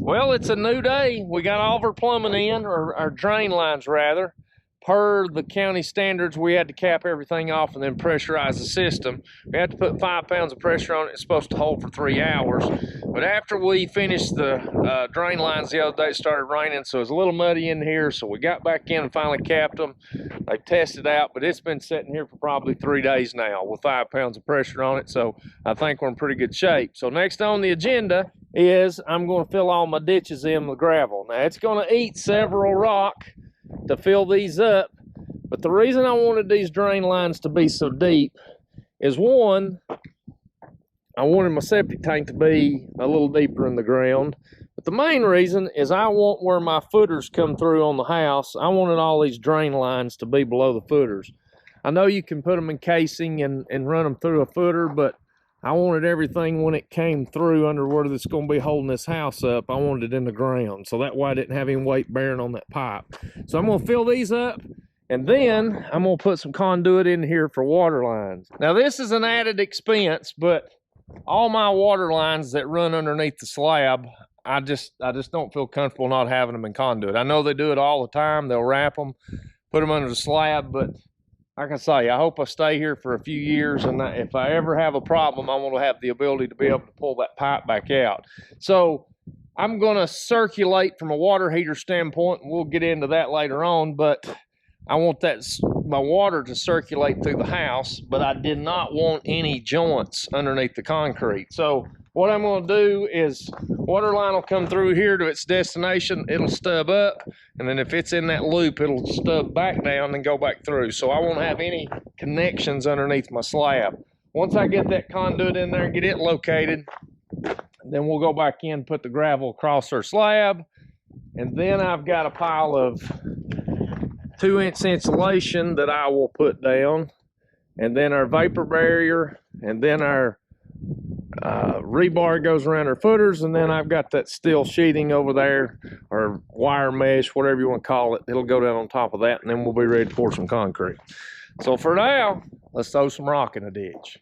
Well, it's a new day. We got all of our plumbing in, or our drain lines rather. Per the county standards, we had to cap everything off and then pressurize the system. We had to put 5 pounds of pressure on it. It's supposed to hold for 3 hours. But after we finished the drain lines the other day, it started raining, so it was a little muddy in here. So we got back in and finally capped them. They tested out, but it's been sitting here for probably 3 days now with 5 pounds of pressure on it. So I think we're in pretty good shape. So next on the agenda is I'm going to fill all my ditches in with gravel. Now it's going to eat several rock to fill these up, but the reason I wanted these drain lines to be so deep is, one, I wanted my septic tank to be a little deeper in the ground, but the main reason is I want where my footers come through on the house, I wanted all these drain lines to be below the footers. I know you can put them in casing and run them through a footer, but I wanted everything when it came through under where it's going to be holding this house up, I wanted it in the ground. So that way I didn't have any weight bearing on that pipe. So I'm going to fill these up, and then I'm going to put some conduit in here for water lines. Now this is an added expense, but all my water lines that run underneath the slab, I just don't feel comfortable not having them in conduit. I know they do it all the time. They'll wrap them, put them under the slab, but like I say, I hope I stay here for a few years, and if I ever have a problem, I want to have the ability to be able to pull that pipe back out. So I'm going to circulate from a water heater standpoint, and we'll get into that later on, but I want my water to circulate through the house, but I did not want any joints underneath the concrete. So what I'm going to do is water line will come through here to its destination, it'll stub up, and then if it's in that loop, it'll stub back down and go back through. So I won't have any connections underneath my slab. Once I get that conduit in there and get it located, then we'll go back in, put the gravel across our slab, and then I've got a pile of 2-inch insulation that I will put down, and then our vapor barrier, and then our rebar goes around our footers, and then I've got that steel sheeting over there, or wire mesh, whatever you want to call it. It'll go down on top of that, and then we'll be ready to pour some concrete. So for now, let's throw some rock in the ditch.